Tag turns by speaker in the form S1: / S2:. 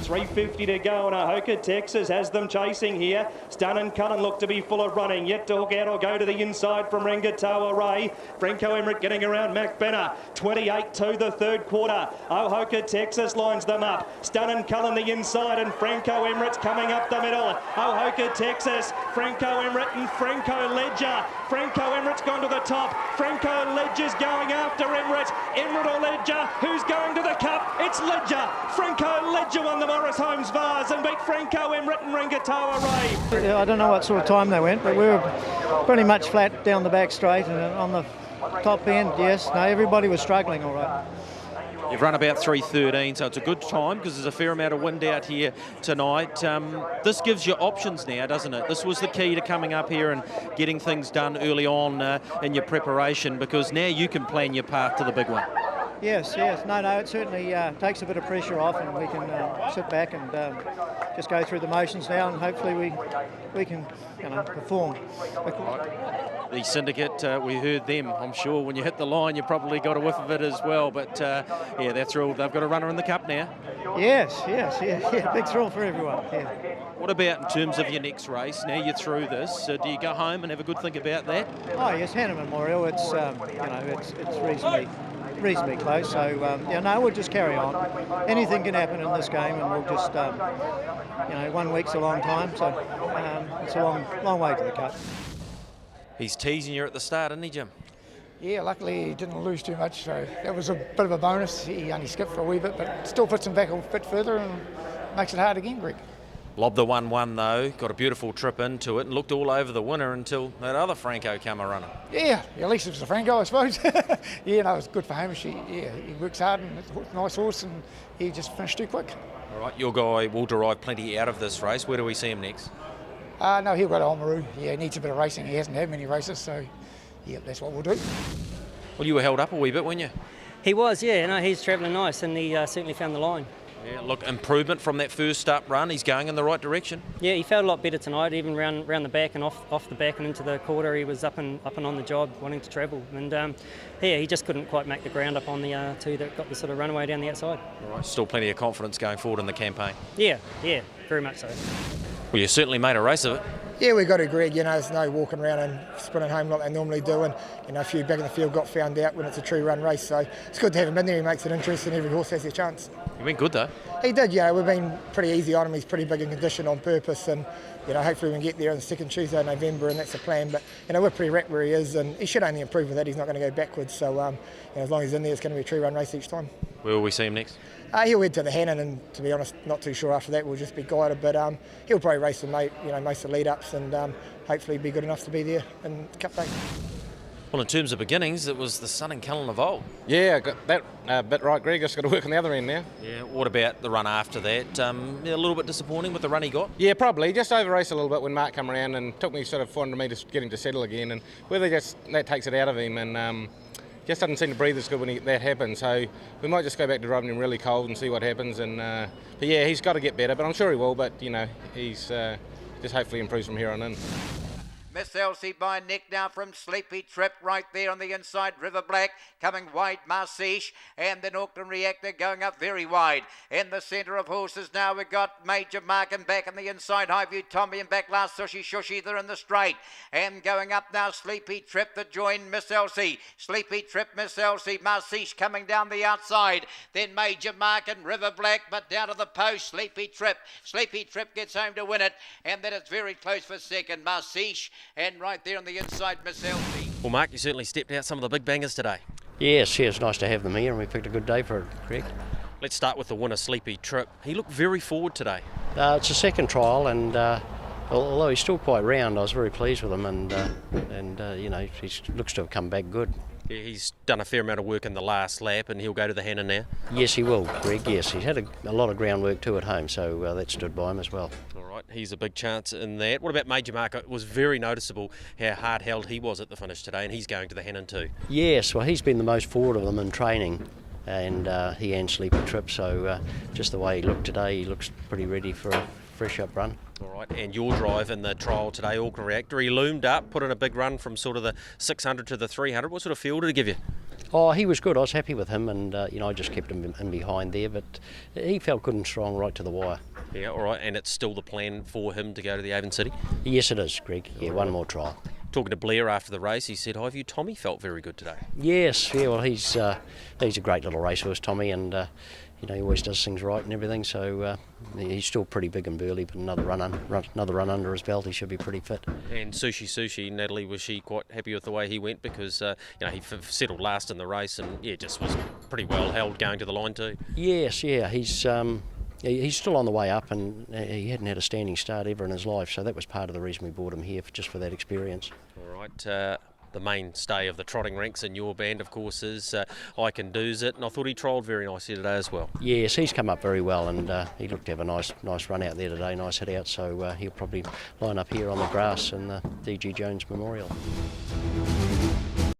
S1: 3:50 to go, and Ahoka Texas has them chasing here. Stun and Cullen look to be full of running. Yet to hook out or go to the inside from Rangatawa Ray. Franco Emmerich getting around Mac Benner. 28 to the third quarter. Ahoka Texas lines them up. Stun and Cullen the inside, and Franco Emmerich coming up the middle. Ahoka Texas, Franco Emmerich and Franco Ledger. Franco Emmerich's gone to the top. Franco Ledger's going after Emmerich. Emmerich or Ledger, who's going to the cup? It's Ledger. Franco Ledger won the Maurice Holmes Vase and beat Franco Emmerich and Rangatawa Ray.
S2: Yeah, I don't know what sort of time they went, but we were pretty much flat down the back straight, and on the top end, yes. No, everybody was struggling all right.
S3: You've run about 3:13, so it's a good time because there's a fair amount of wind out here tonight. This gives you options now, doesn't it? This was the key to coming up here and getting things done early on in your preparation, because now you can plan your path to the big one.
S2: Yes. No, it certainly takes a bit of pressure off, and we can sit back and just go through the motions now, and hopefully we can perform.
S3: The syndicate, we heard them. I'm sure when you hit the line, you probably got a whiff of it as well. But yeah, they're thrilled. They've got a runner in the cup now.
S2: Yes. Big thrill for everyone. Yeah.
S3: What about in terms of your next race? Now you're through this, do you go home and have a good think about that?
S2: Oh yes, Hannah Memorial. It's it's reasonably close. So we'll just carry on. Anything can happen in this game, and we'll just 1 week's a long time. So it's a long way to the cup.
S3: He's teasing you at the start, isn't he, Jim?
S4: Yeah, luckily he didn't lose too much, so that was a bit of a bonus. He only skipped for a wee bit, but still puts him back a bit further and makes it hard again, Greg.
S3: Lobbed the 1-1 though, got a beautiful trip into it and looked all over the winner until that other Franco came a runner.
S4: Yeah, at least it was a Franco, I suppose. Yeah, no, it was good for Hamish. He works hard and it's a nice horse, and he just finished too quick.
S3: All right, your guy will derive plenty out of this race. Where do we see him next?
S4: No, he'll go to Oamaru. Yeah, he needs a bit of racing. He hasn't had many races, so yeah, that's what we'll do.
S3: Well, you were held up a wee bit, weren't you?
S5: He was, yeah. No, he's travelling nice, and he certainly found the line.
S3: Yeah, look, improvement from that first up run. He's going in the right direction. Yeah,
S5: he felt a lot better tonight, even round the back and off the back and into the quarter. He was up and on the job, wanting to travel. And he just couldn't quite make the ground up on the two that got the sort of runaway down the outside.
S3: All right, still plenty of confidence going forward in the campaign.
S5: Yeah, very much so.
S3: Well, you certainly made a race of it.
S4: Yeah, we got to, Greg. There's no walking around and sprinting home like they normally do, and a few back in the field got found out when it's a true run race. So it's good to have him in there. He makes it interesting. Every horse has their chance.
S3: You've been good though.
S4: He did. We've been pretty easy on him. He's pretty big in condition on purpose, and hopefully we can get there on the second Tuesday of November, and that's the plan. But we're pretty wrapped where he is, and he should only improve with that. He's not going to go backwards. So as long as he's in there, it's going to be a true run race each time.
S3: Where will we see him next?
S4: He'll head to the Hannon, and to be honest, not too sure after that. We'll just be guided, but he'll probably race the most of the lead-ups, and hopefully be good enough to be there in the Cup Day.
S3: Well, in terms of beginnings, it was the Sun and Cullen of old.
S6: Yeah, got that bit right, Greg. Just got to work on the other end now.
S3: Yeah, what about the run after that? A little bit disappointing with the run he got?
S6: Yeah, probably. Just over-raced a little bit when Mark came around, and took me sort of 400 metres to get him to settle again, and whether that takes it out of him, and just doesn't seem to breathe as good when that happens. So we might just go back to driving him really cold and see what happens. And but yeah, he's got to get better, but I'm sure he will. But he's just hopefully improves from here on in.
S7: Miss Elsie by Nick now from Sleepy Trip right there on the inside. River Black coming wide, Marciche, and then Auckland Reactor going up very wide. In the centre of horses now we've got Major Mark, and back on the inside Highview Tommy, and back last Sushi Shushi. They're in the straight, and going up now Sleepy Trip to join Miss Elsie. Sleepy Trip, Miss Elsie, Marciche coming down the outside, then Major Mark and River Black, but down to the post Sleepy Trip. Sleepy Trip gets home to win it, and then it's very close for second, Marciche, and right there on the inside, Miss Elsie.
S3: Well, Mark, you certainly stepped out some of the big bangers today.
S8: Yes, it's nice to have them here, and we picked a good day for it, Greg.
S3: Let's start with the winner, Sleepy Trip. He looked very forward today.
S8: It's a second trial, and although he's still quite round, I was very pleased with him, and he looks to have come back good.
S3: Yeah, he's done a fair amount of work in the last lap, and he'll go to the Hannon now.
S8: Yes, he will, Greg. Yes, he's had a lot of groundwork too at home, so that stood by him as well.
S3: All right, he's a big chance in that. What about Major Mark? It was very noticeable how hard held he was at the finish today, and he's going to the Hannon too.
S8: Yes, well, he's been the most forward of them in training, and he and Sleepy Trip, so just the way he looked today, he looks pretty ready for a fresh up run.
S3: All right, and your drive in the trial today, Auckland Reactor, he loomed up, put in a big run from sort of the 600 to the 300. What sort of feel did it give you?
S8: Oh, he was good. I was happy with him, and I just kept him in behind there. But he felt good and strong right to the wire.
S3: Yeah, all right. And it's still the plan for him to go to the Avon City?
S8: Yes, it is, Greg. Yeah, one more trial.
S3: Talking to Blair after the race, he said, "Hi, you Tommy felt very good today."
S8: Yes, yeah. Well, he's a great little racehorse, Tommy, and he always does things right and everything. So he's still pretty big and burly, but another run under his belt, he should be pretty fit.
S3: And Sushi, Natalie, was she quite happy with the way he went? Because he settled last in the race, and just was pretty well held going to the line too.
S8: Yes, yeah. He's still on the way up, and he hadn't had a standing start ever in his life, so that was part of the reason we brought him here, just for that experience.
S3: All right. The mainstay of the trotting ranks in your band, of course, is I Can Do's It, and I thought he trialled very nicely today as well.
S8: Yes, he's come up very well, and he looked to have a nice run out there today, nice hit out, so he'll probably line up here on the grass in the D.G. Jones Memorial.